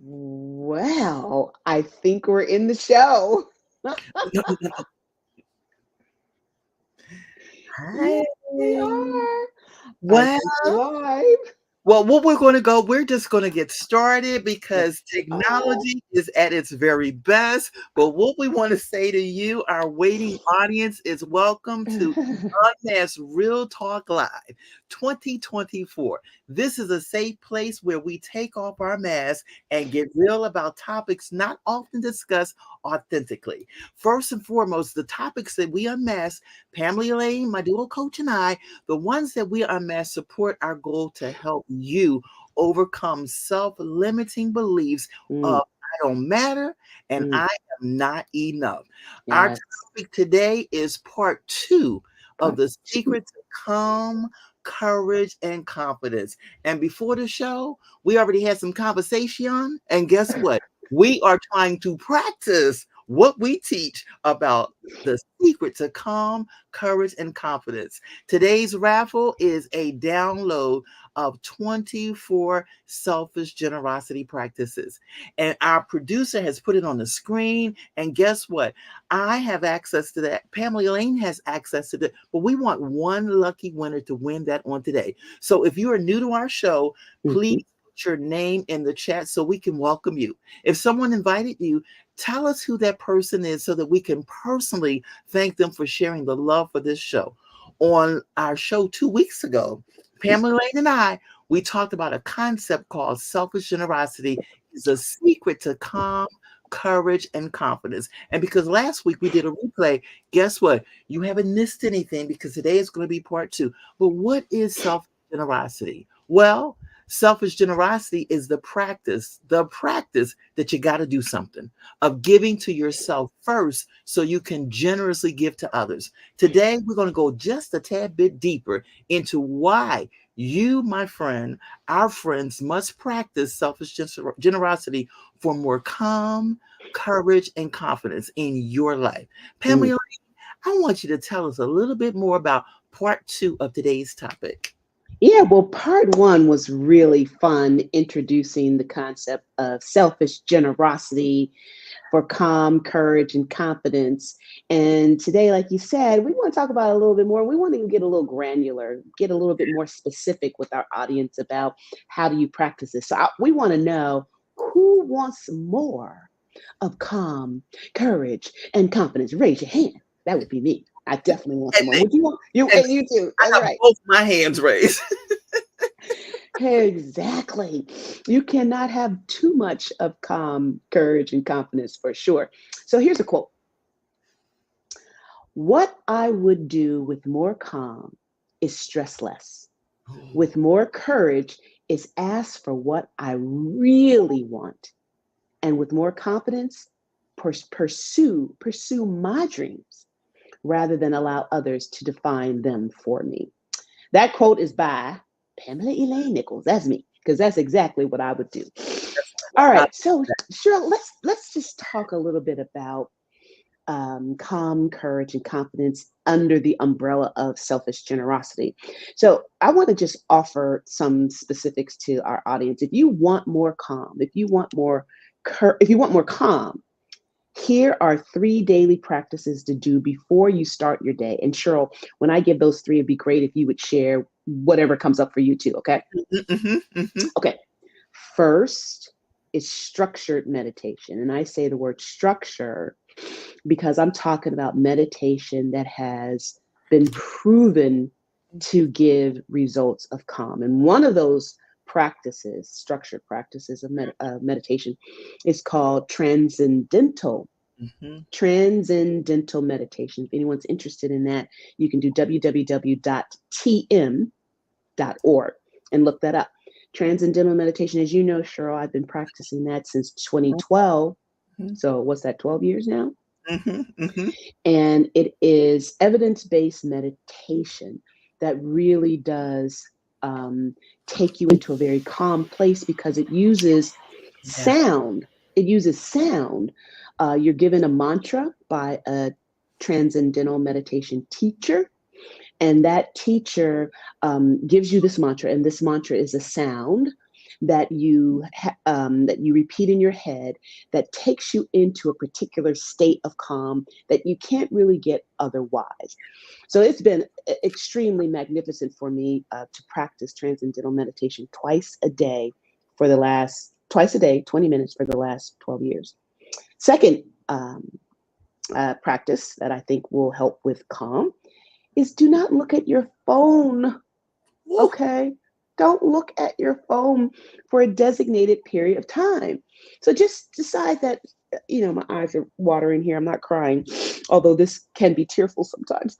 Well, I think we're in the show. No, no, no. Yes, we Hi. are. I Well, think we're live. well, what we're going to go, we're just going to get started Yes, because we are. technology is at its very best. But what we want to say to you, our waiting audience, is welcome to Unmasked Real Talk Live 2024. This is a safe place where we take off our masks and get real about topics not often discussed authentically. First and foremost, the topics that we unmask, Pamela Lane, my dual coach, and I, the ones that we unmask support our goal to help you overcome self limiting beliefs of Mm, I don't matter and mm, I am not enough. Our yes. topic today is part two of Part the two. secret to calm, courage, and confidence. And before the show, we already had some conversation. And guess what? We are trying to practice what we teach about the secret to calm, courage, and confidence. Today's raffle is a download of 24 selfish generosity practices. And our producer has put it on the screen. And guess what? I have access to that. Pamela Lane has access to that. But we want one lucky winner to win that on today. So if you are new to our show, please Mhm. put your name in the chat so we can welcome you. If someone invited you, tell us who that person is so that we can personally thank them for sharing the love for this show. On our show 2 weeks ago, Pamela Lane and I, we talked about a concept called selfish generosity is a secret to calm, courage, and confidence. And because last week we did a replay, guess what? You haven't missed anything because today is going to be part two. But what is selfish generosity? Well, selfish generosity is the practice that you got to do something of giving to yourself first so you can generously give to others. Today, we're going to go just a tad bit deeper into why you, my friend, our friends must practice selfish generosity for more calm, courage, and confidence in your life. Mm. Pamela, I want you to tell us a little bit more about part two of today's topic. Yeah, well, part one was really fun introducing the concept of selfish generosity for calm, courage, and confidence. And today, like you said, we want to talk about it a little bit more. We want to get a little granular, get a little bit more specific with our audience about how do you practice this. So we want to know who wants more of calm, courage, and confidence. Raise your hand. That would be me. I definitely want some more. And, Would you want you and and you too? I That's have right. both my hands raised. Exactly. You cannot have too much of calm, courage, and confidence for sure. So here's a quote. What I would do with more calm is stress less. With more courage is ask for what I really want. And with more confidence, pursue my dreams rather than allow others to define them for me. That quote is by Pamela Elaine Nichols. That's me, because that's exactly what I would do. All I, right, so Cheryl, let's just talk a little bit about calm, courage, and confidence under the umbrella of selfish generosity. So I want to just offer some specifics to our audience. If you want more calm, if you want more calm, here are 3 daily practices to do before you start your day. And Cheryl, when I give those three, it'd be great if you would share whatever comes up for you too. Okay. mhm, mhm. Okay. First is structured meditation. And I say the word structure because I'm talking about meditation that has been proven to give results of calm. And one of those practices, structured practices of meditation, is called Mhm. transcendental meditation. If anyone's interested in that, you can do www.tm.org and look that up. Transcendental meditation, as you know, Cheryl, I've been practicing that since 2012. Mhm. So what's that, 12 years now? Mhm. Mhm. And it is evidence based meditation that really does take you into a very calm place because it uses Yeah. sound. It uses sound. You're given a mantra by a transcendental meditation teacher, and that teacher gives you this mantra, and this mantra is a sound that you repeat in your head that takes you into a particular state of calm that you can't really get otherwise. So it's been extremely magnificent for me to practice transcendental meditation twice a day, 20 minutes for the last 12 years. Second practice that I think will help with calm is do not look at your phone. Okay. Don't look at your phone for a designated period of time. So just decide that, my eyes are watering here. I'm not crying, although this can be tearful sometimes.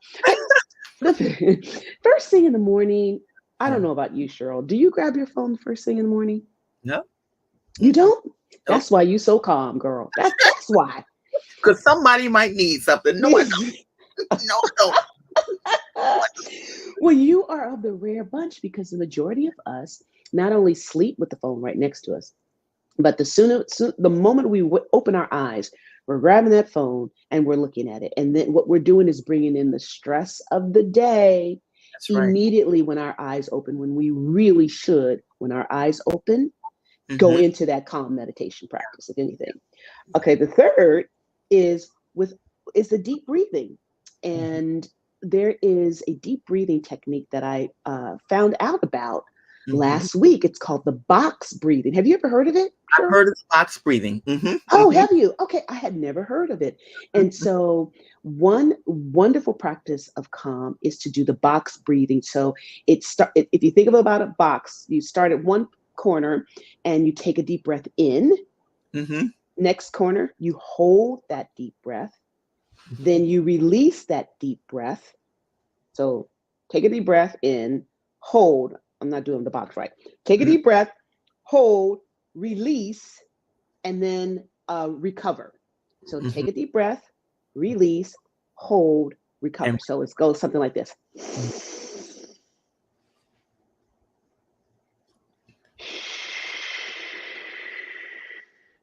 First thing in the morning, I don't know about you, Cheryl. Do you grab your phone first thing in the morning? No. You don't? Nope. That's why you so calm, girl. That's why. Because somebody might need something. No, I don't. No, I don't. Well, you are of the rare bunch because the majority of us not only sleep with the phone right next to us, but the moment we open our eyes, we're grabbing that phone and we're looking at it. And then what we're doing is bringing in the stress of the day That's right. immediately when our eyes open, when we really should, when our eyes open, go into that calm meditation practice, if anything. Okay, the third is the deep breathing. And there is a deep breathing technique that I found out about last week. It's called the box breathing. Have you ever heard of it? I've heard of the box breathing. Oh, have you? Okay, I had never heard of it. And so one wonderful practice of calm is to do the box breathing. So if you think about a box, you start at one corner and you take a deep breath in. Next corner, you hold that deep breath. Then you release that deep breath. So take a deep breath in, hold. I'm not doing the box right. Take a deep breath, hold, release, and then recover. So take a deep breath, release, hold, recover. So it goes something like this.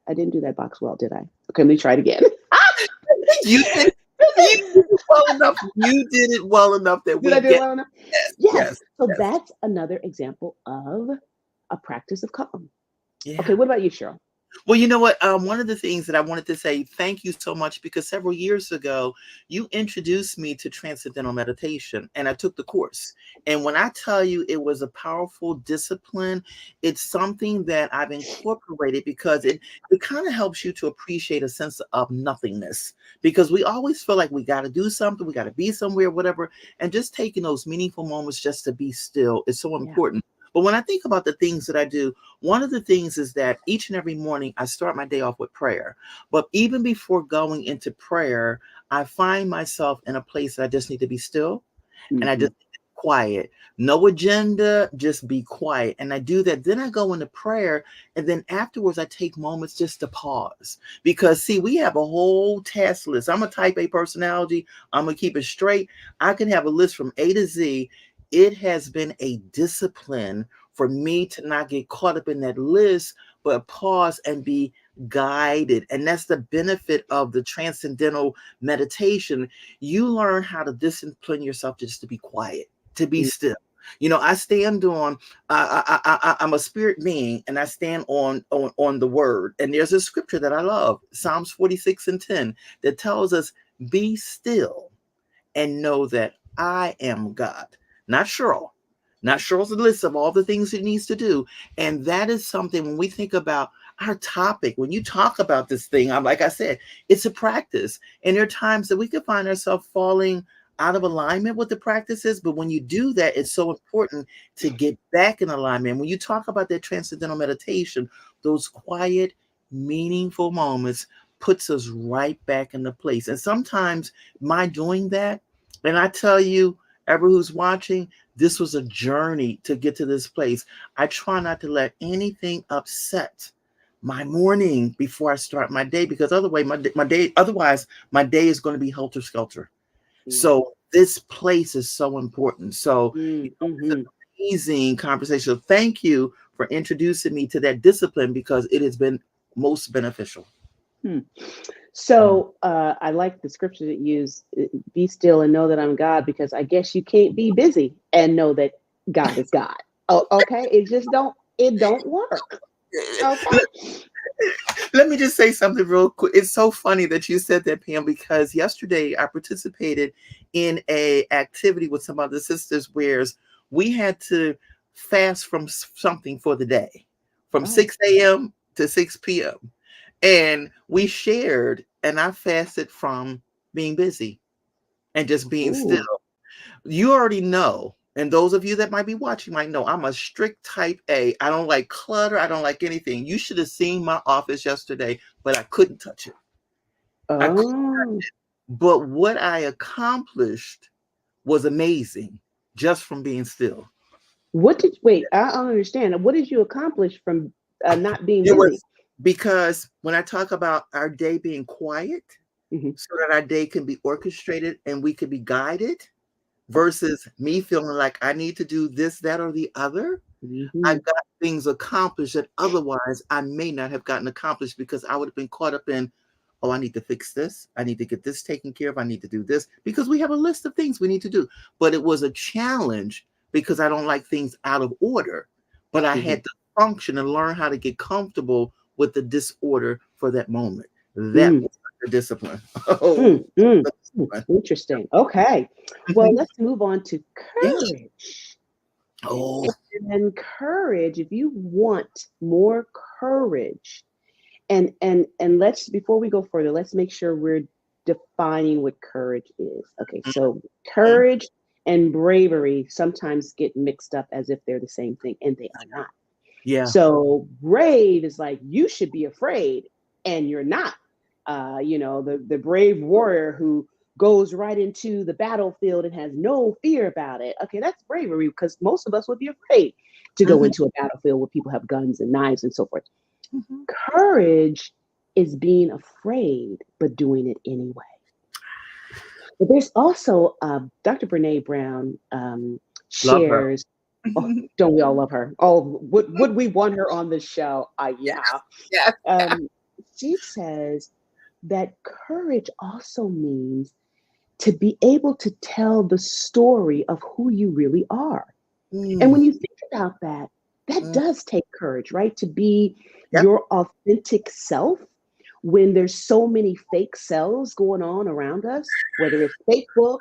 I didn't do that box well, did I? Okay, let me try it again. You did it well enough. You did it well enough that we did I do get. It well enough? Yes. So that's another example of a practice of calm. Yeah. Okay, what about you, Cheryl? Well, you know what? One of the things that I wanted to say, thank you so much, because several years ago, you introduced me to transcendental meditation and I took the course. And when I tell you it was a powerful discipline, it's something that I've incorporated because it kind of helps you to appreciate a sense of nothingness, because we always feel like we got to do something, we got to be somewhere, whatever. And just taking those meaningful moments just to be still is so important. But when I think about the things that I do, one of the things is that each and every morning I start my day off with prayer. But even before going into prayer, I find myself in a place that I just need to be still and I just need to be quiet. No agenda, just be quiet. And I do that. Then I go into prayer. And then afterwards, I take moments just to pause. Because, see, we have a whole task list. I'm a type A personality. I'm going to keep it straight. I can have a list from A to Z. It has been a discipline for me to not get caught up in that list, but pause and be guided. And that's the benefit of the transcendental meditation. You learn how to discipline yourself just to be quiet, to be still. I stand on, I'm a spirit being and I stand on the word. And there's a scripture that I love, Psalms 46:10, that tells us, be still and know that I am God. Not Cheryl. Not Cheryl's list of all the things it needs to do. And that is something when we think about our topic, when you talk about this thing, like I said, it's a practice. And there are times that we could find ourselves falling out of alignment with the practices. But when you do that, it's so important to get back in alignment. When you talk about that transcendental meditation, those quiet, meaningful moments puts us right back into place. And sometimes my doing that, and I tell you, everyone who's watching, this was a journey to get to this place. I try not to let anything upset my morning before I start my day, because otherwise my day is going to be helter skelter. So this place is so important. So it's an amazing conversation. So thank you for introducing me to that discipline, because it has been most beneficial. So I like the scripture that used, be still and know that I'm God, because I guess you can't be busy and know that God is God. Oh, okay. it don't work. Okay. Let me just say something real quick. It's so funny that you said that, Pam, because yesterday I participated in a activity with some other sisters where we had to fast from something for the day, from Oh. 6 a.m. to 6 p.m. And we shared, and I fasted from being busy and just being still. Ooh. You already know, and those of you that might be watching might know, I'm a strict type A. I don't like clutter. I don't like anything. You should have seen my office yesterday, but I couldn't touch it. I couldn't. Oh. But what I accomplished was amazing just from being still. What did wait? I don't understand. What did you accomplish from not being It busy? was because when I talk about our day being quiet, Hmm. so that our day can be orchestrated and we can be guided, versus me feeling like I need to do this, that, or the other, I Hmm. got things accomplished that otherwise I may not have gotten accomplished because I would have been caught up in, oh, I need to fix this. I need to get this taken care of. I need to do this because we have a list of things we need to do. But it was a challenge because I don't like things out of order. But I Hmm. had to function and learn how to get comfortable with the disorder for that moment. That Mm, was the discipline. mm, Oh, mm, the mm. discipline. Interesting. Okay. Well, Mhm. let's move on to Yeah. courage. Oh, And courage, if you want more courage, and let's before we go further, let's make sure we're defining what courage is. Okay, so mhm. courage and bravery sometimes get mixed up as if they're the same thing, and they are not. Yeah. So brave is like you should be afraid, and you're not. The brave warrior who goes right into the battlefield and has no fear about it. Okay, that's bravery because most of us would be afraid to go Mhm, into a battlefield where people have guns and knives and so forth. mhm. Courage is being afraid but doing it anyway. But there's also Dr. Brene Brown Love her. shares. Oh, don't we all love her? Oh, would we want her on the show? Yeah. Yes. Um, she says that courage also means to be able to tell the story of who you really are. And Mm, when you think about that, that mm. does take courage, right? To be Yep. your authentic self when there's so many fake selves going on around us, whether it's Facebook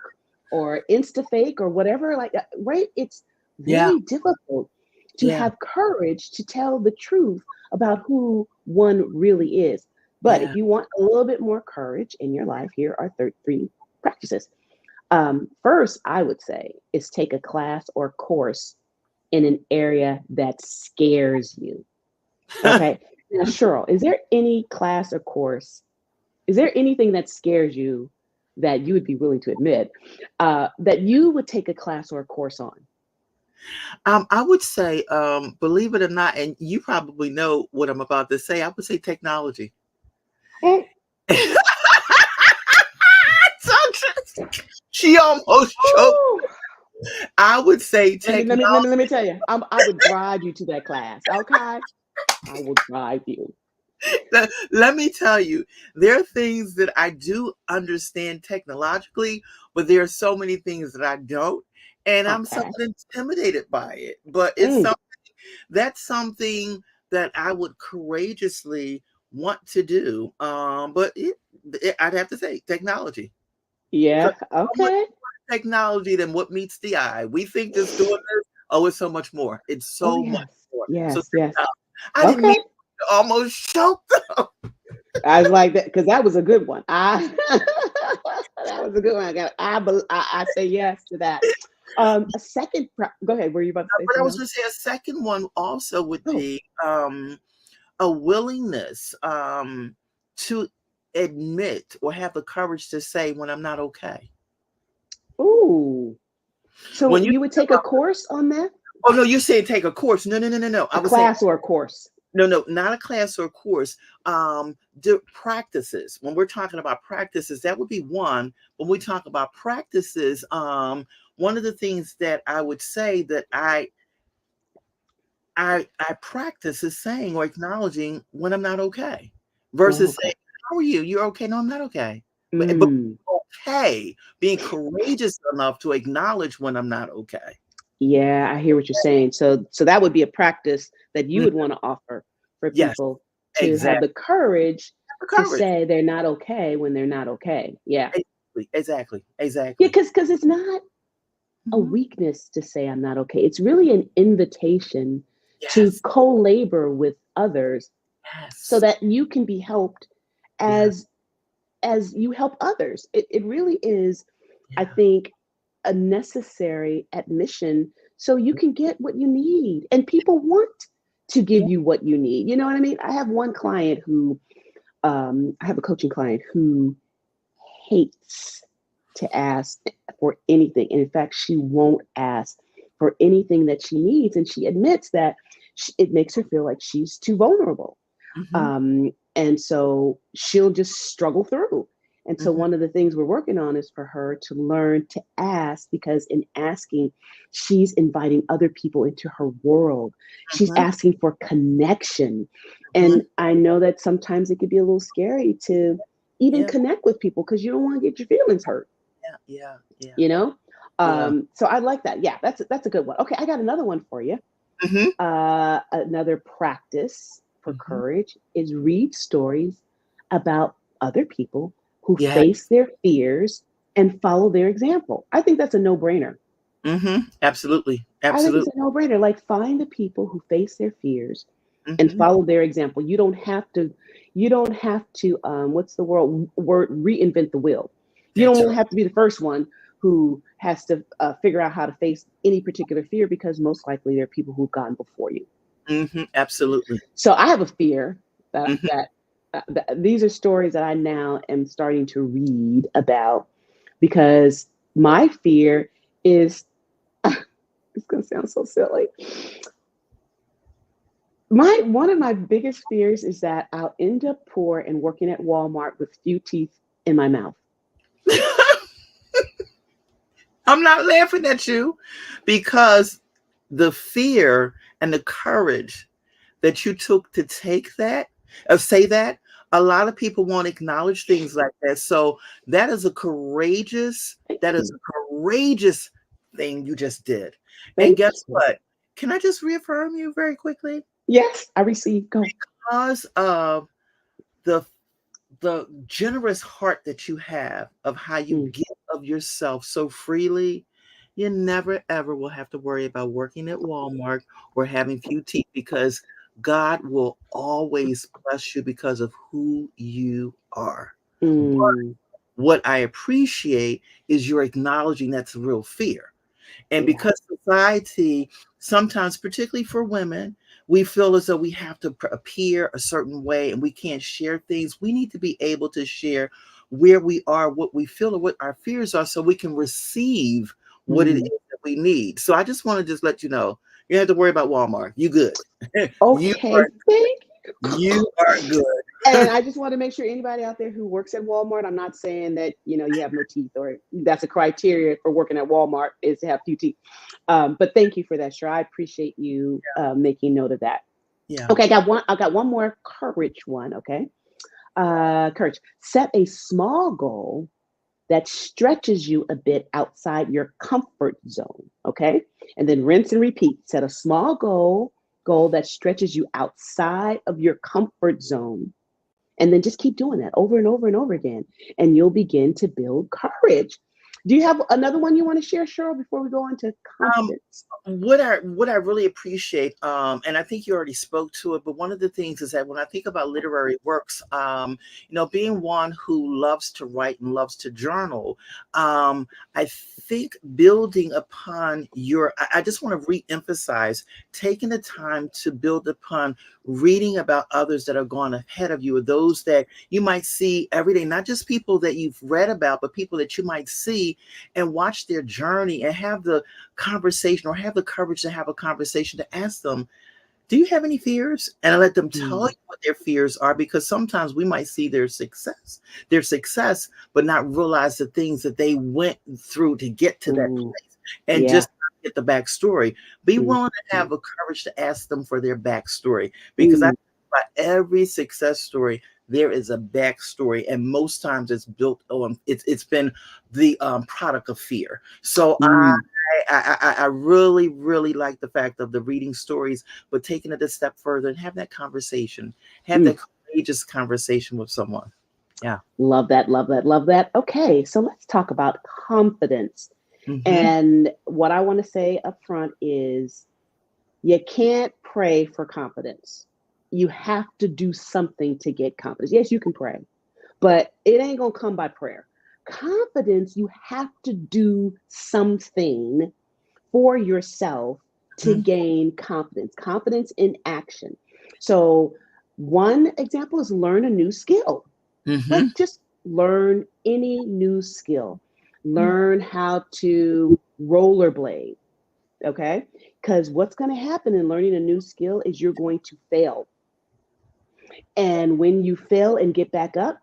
or Insta fake or whatever, like that, right? It's Yeah. very difficult to Yeah. have courage to tell the truth about who one really is. But Yeah. if you want a little bit more courage in your life, here are three practices. First, I would say is take a class or course in an area that scares you. Okay. Now, Cheryl, is there any class or course? Is there anything that scares you that you would be willing to admit that you would take a class or a course on? I would say, believe it or not, and you probably know what I'm about to say. I would say technology. Mm. So she almost choked. Ooh. I would say Let me technology. tell you, I would drive you to that class. Okay, I will drive you. Let me tell you, there are things that I do understand technologically, but there are so many things that I don't, and I'm Okay. somewhat intimidated by it. But Mm. that's something that I would courageously want to do. I'd have to say technology. Yeah. 'Cause so much Okay. more technology than what meets the eye. We think just doing this, oh, it's so much more. It's Oh so much yes. more. So Yes. Yes. technology. I didn't Okay. mean to almost choke. I was like that because that was a good one. I that was a good one. I say yes to that. A second. Go ahead. Were you about to say But I something was else? going to say a second one also would Oh. be a willingness to admit or have the courage to say when I'm not okay. Ooh. So When you you would think take a about, course on that? oh no, you saying take a course. No, no, no, no, no. I A was saying class or a course? no, no, not a class or course. The practices. When we're talking about practices, that would be one. When we talk about practices, one of the things that I would say that I practice is saying or acknowledging when I'm not okay, Oh, versus okay. saying, "How are you? You're okay? No, I'm not okay." But Mm. okay, being courageous enough to acknowledge when I'm not okay. Yeah, I hear what you're saying. So that would be a practice that you Mm, would want to offer for yes, people to have exactly. the courage Have the to courage. say they're not okay when they're not okay. Yeah. Exactly, exactly, Yeah, exactly. because it's not a Mhm. weakness to say I'm not okay. It's really an invitation to Yes, co-labor with others so yes, that you can be helped yeah, as as you help others. It really is, I yeah. think, a necessary admission so you can get what you need. And people want to give Yeah. you what you need. You know what I mean? I have one client who, I have a coaching client who hates to ask for anything. And in fact, she won't ask for anything that she needs. And she admits that it makes her feel like she's too vulnerable. Mhm, And so she'll just struggle through. And so mhm, one of the things we're working on is for her to learn to ask, because in asking, she's inviting other people into her world. She's mhm, asking for connection. And mhm. I know that sometimes it could be a little scary to even Yeah, connect with people because you don't want to get your feelings hurt, yeah, yeah, yeah, you know? yeah. So I like that. Yeah, that's a good one. Okay, I got another one for you. Mhm, Another practice for mhm. courage is read stories about other people who Yeah, face their fears and follow their example. I think that's a no brainer. mhm. Absolutely, I think it's absolutely. a no brainer. Like, find the people who face their fears and Mhm. follow their example. You don't have to, what's the word, reinvent the wheel. You That's don't right. have to be the first one who has to figure out how to face any particular fear, because most likely there are people who've gone before you. Mhm, absolutely. So I have a fear that Mhm. these are stories that I now am starting to read about, because my fear is, it's going to sound so silly. My One of my biggest fears is that I'll end up poor and working at Walmart with few teeth in my mouth. I'm not laughing at you because the fear and the courage that you took to take that, say that, a lot of people won't acknowledge things like that. So Thank that is you. a courageous thing you just did. And Thank guess you. what? Can I just reaffirm you very quickly? Yes, I receive. Go. Because of the generous heart that you have of how you Mm, give of yourself so freely, you never ever will have to worry about working at Walmart or having few teeth, because God will always bless you because of who you are. But mm, what I appreciate is you're acknowledging that's a real fear. And yeah. because society, sometimes, particularly for women, we feel as though we have to appear a certain way and we can't share things. We need to be able to share where we are, what we feel, or what our fears are, so we can receive what it is Mm. that we need. So I just want to just let you know, you don't have to worry about Walmart. You good. you Okay. are Thank you you. are good. And I just want to make sure anybody out there who works at Walmart, I'm not saying that, you have no teeth, or that's a criteria for working at Walmart is to have few teeth. But thank you for that, sure. I appreciate you making note of that. Yeah. Okay, I got one more courage one. Okay. Courage. Set a small goal that stretches you a bit outside your comfort zone. Okay. And then rinse and repeat. Set a small goal that stretches you outside of your comfort zone, and then just keep doing that over and over and over again. And you'll begin to build courage. Do you have another one you want to share, Cheryl, before we go into Um, confidence? what I really appreciate, and I think you already spoke to it, but one of the things is that when I think about literary works, being one who loves to write and loves to journal, I think building upon I just want to re-emphasize taking the time to build upon reading about others that are gone ahead of you, or those that you might see every day, not just people that you've read about, but people that you might see, and watch their journey and have the conversation, or have the courage to have a conversation, to ask them, do you have any fears? And I let them tell you Mm, what their fears are, because sometimes we might see their success, but not realize the things that they went through to get to that mm, place, and yeah. just get the backstory. Be Mm, willing to mm, have a courage to ask them for their backstory, because I mm, think about every success story, there is a backstory, and most times it's built on it's been the product of fear. So I mm. I really, really like the fact of the reading stories, but taking it a step further and have that conversation, have Mm, that courageous conversation with someone. Yeah. love that, love that, love that. Okay, so let's talk about confidence. Hmm. And what I want to say up front is you can't pray for confidence. You have to do something to get confidence. Yes, you can pray, but it ain't going to come by prayer. Confidence, you have to do something for yourself to gain confidence, confidence in action. So, one example is learn a new skill. Like Hmm. just learn any new skill. Learn how to rollerblade, okay? Because what's going to happen in learning a new skill is you're going to fail. And when you fail and get back up,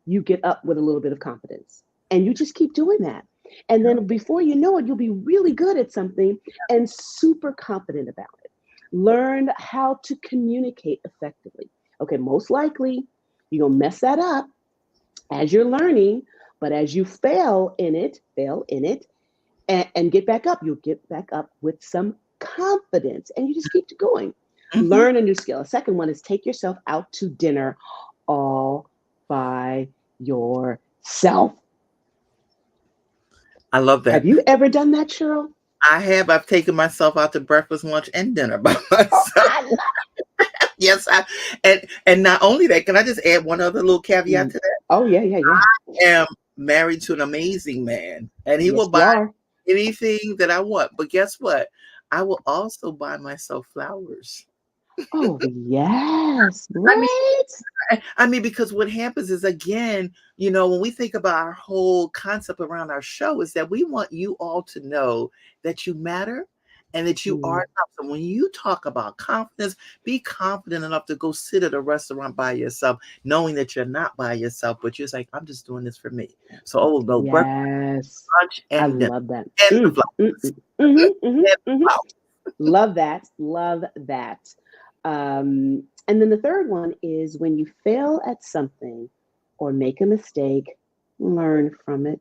you get up with a little bit of confidence. And you just keep doing that. And then before you know it, you'll be really good at something and super confident about it. Learn how to communicate effectively. Okay, most likely you're going to mess that up as you're learning, but as you fail in it, and get back up, you'll get back up with some confidence and you just keep going. Hmm. Learn a new skill. A second one is take yourself out to dinner all by yourself. I love Have that. you ever done that, Cheryl? I have. I've taken myself out to breakfast, lunch, and dinner by Oh, myself. I love Yes, and not only that, can I just add one other little caveat it. to that? Oh, yeah, yeah, yeah. I am married to an amazing man, and he will Yes, you buy are. anything that I want. But guess what? I will also buy myself flowers. Oh, yes, I mean, right? because what happens is, again, when we think about our whole concept around our show, is that we want you all to know that you matter and that you are Mm, enough. So when you talk about confidence, be confident enough to go sit at a restaurant by yourself, knowing that you're not by yourself, but you're like, I'm just doing this for me. So, oh no, breakfast, yes, lunch, I and dinner, love that. and the flowers. And the Mm. flowers. Love that. Love that. And then the third one is when you fail at something or make a mistake, learn from it.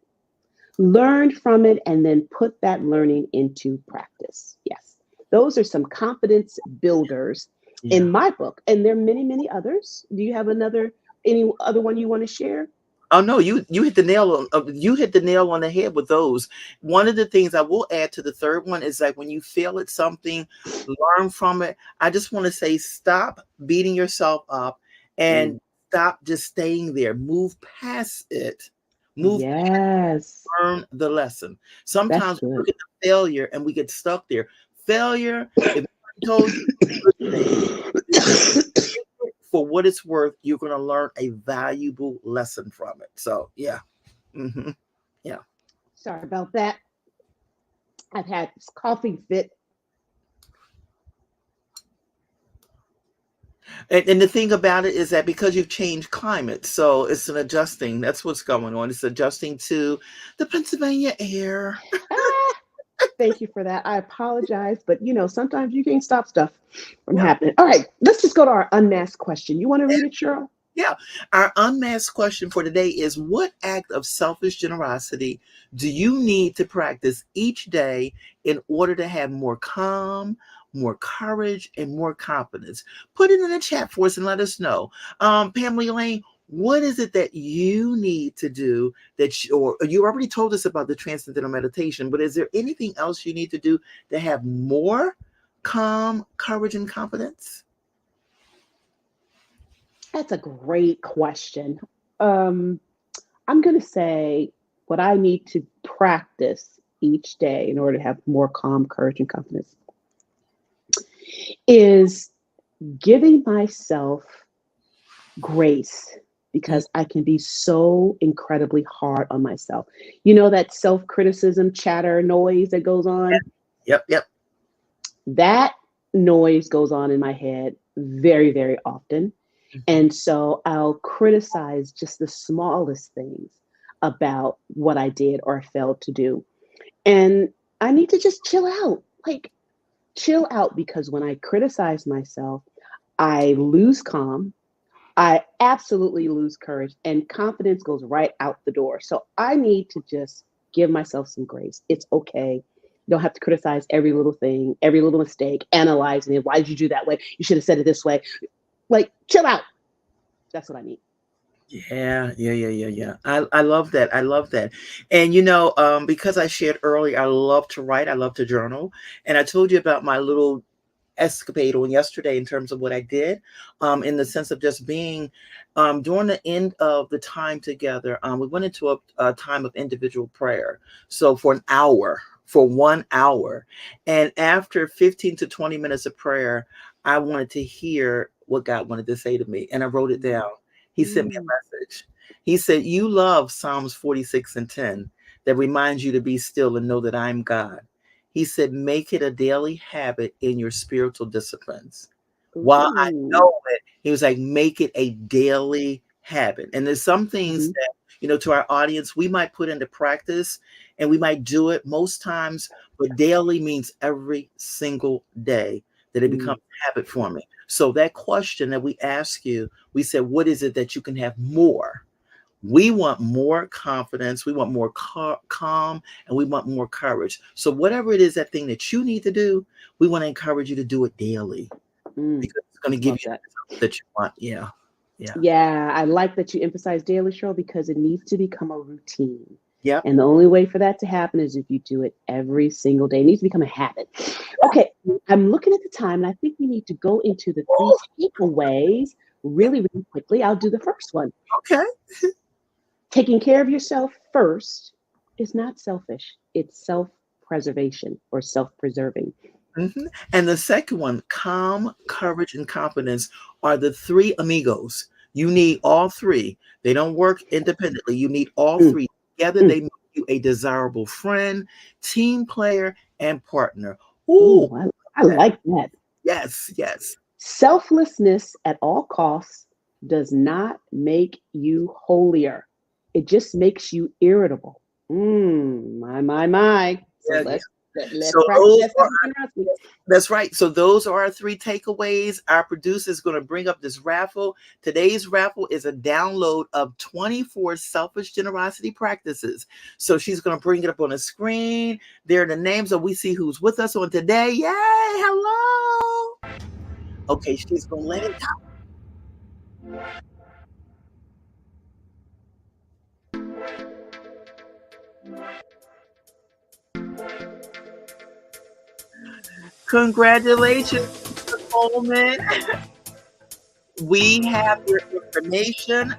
Learn from it and then put that learning into practice. Yes. Those are some confidence builders in Yeah. my book. And there are many, many others. Do you have any other one you want to share? Oh no, you hit the nail on you hit the nail on the head with those. One of the things I will add to the third one is like when you fail at something, learn from it. I just want to say stop beating yourself up Mm, and stop just staying there. Move past it. Move, yes, learn the lesson. that's Sometimes we good. look at the failure and we get stuck there. Failure, if I told you good thing, for what it's worth, you're going to learn a valuable lesson from it. So, yeah. Hmm. Yeah. Sorry about that. I've had this coughing fit. And the thing about it is that because you've changed climate, so it's an adjusting. That's what's going on. It's adjusting to the Pennsylvania air. Ah, thank you for that. I apologize, but sometimes you can't stop stuff from Yeah. happening. All right, let's just go to our unmasked question. You want to read it, Cheryl? Yeah. Our unmasked question for today is, what act of selfish generosity do you need to practice each day in order to have more calm, more courage, and more confidence? Put it in the chat for us and let us know. Pamela Lane, what is it that you need to do or you already told us about the transcendental meditation, but is there anything else you need to do to have more calm, courage, and confidence? That's a great question. Um, I'm going to say what I need to practice each day in order to have more calm, courage, and confidence is giving myself grace Mm, because I can be so incredibly hard on myself. You know, that self criticism, chatter, noise that goes on? yep, yep. That noise goes on in my head very, very often. Mhm. And so I'll criticize just the smallest things about what I did or failed to do. And I need to just chill out. Like, chill out because when I criticize myself, I lose calm. I absolutely lose courage and confidence goes right out the door. So I need to just give myself some grace. It's okay. You don't have to criticize every little thing, every little mistake, analyzing it. Why did you do that way? You should have said it this way. Like, chill out. That's what I need. Yeah. I love that. I love that. And because I shared earlier, I love to write. I love to journal. And I told you about my little escapade on yesterday in terms of what I did, in the sense of just being, during the end of the time together. We went into a time of individual prayer. So for an hour, for 1 hour. And after 15 to 20 minutes of prayer, I wanted to hear what God wanted to say to me. And I wrote it down. He sent me Mm, a message. He said, "You love Psalms 46 and 10 that reminds you to be still and know that I'm God." He said, "Make it a daily habit in your spiritual disciplines." While I ooh. know it, he was like, make it a daily habit. And there's some things Mhm, that, to our audience, we might put into practice and we might do it most times, but daily means every single day that it mm, becomes habit forming. So that question that we ask you, we said, what is it that you can have more? We want more confidence, we want more calm, and we want more courage. So, whatever it is, that thing that you need to do, we want to encourage you to do it daily mm. because it's going to give Love you that. the results that you want. Yeah. Yeah. Yeah, I like that you emphasize daily, Cheryl, because it needs to become a routine. Yep. And the only way for that to happen is if you do it every single day. It needs to become a habit. Okay, I'm looking at the time, and I think we need to go into the three takeaways really, really quickly. I'll do the first one. Okay. Taking care of yourself first is not selfish, it's self preservation or self preserving. And the second one, calm, courage, and confidence, are the three amigos. You need all three. They don't work independently. You need all Mm, three. Together, mm. they make you a desirable friend, team player, and partner. Ooh, Ooh, I like that. yes, yes. Selflessness at all costs does not make you holier. It just makes you irritable. My. So Yeah, yeah. let's So practice those that are selfish generosity. That's right. So those are our three takeaways. Our producer is going to bring up this raffle. Today's raffle is a download of 24 selfish generosity practices. So she's going to bring it up on the screen. There are the names, so we see who's with us on today. Yay! Hello. Okay, she's going to let it. Congratulations, Mr. Coleman. We have your information.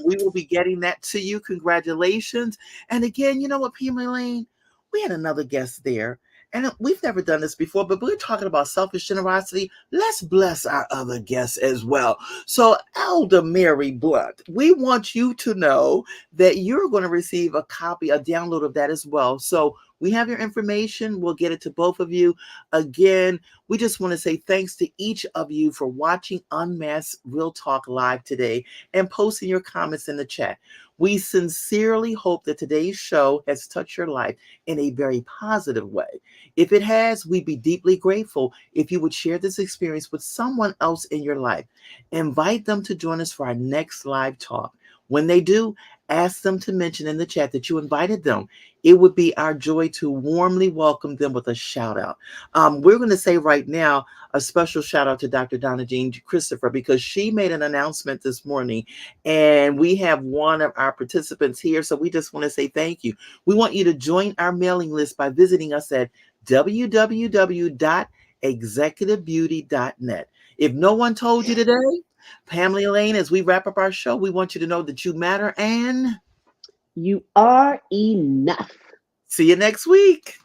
We will be getting that to you. Congratulations. And again, you know what, P. Lane? We had another guest there. And we've never done this before, but we're talking about selfish generosity. Let's bless our other guests as well. So, Elder Mary Blunt, we want you to know that you're going to receive a copy, a download of that as well. So, we have your information. We'll get it to both of you. Again, we just want to say thanks to each of you for watching Unmasked Real Talk Live today and posting your comments in the chat. We sincerely hope that today's show has touched your life in a very positive way. If it has, we'd be deeply grateful if you would share this experience with someone else in your life. Invite them to join us for our next live talk. When they do, ask them to mention in the chat that you invited them. It would be our joy to warmly welcome them with a shout out. We're going to say right now a special shout out to Dr. Donna Jean Christopher because she made an announcement this morning and we have one of our participants here. So we just want to say thank you. We want you to join our mailing list by visiting us at www.executivebeauty.net. If no one told you today, Pamela Lane, as we wrap up our show, we want you to know that you matter and You are enough. see you next week.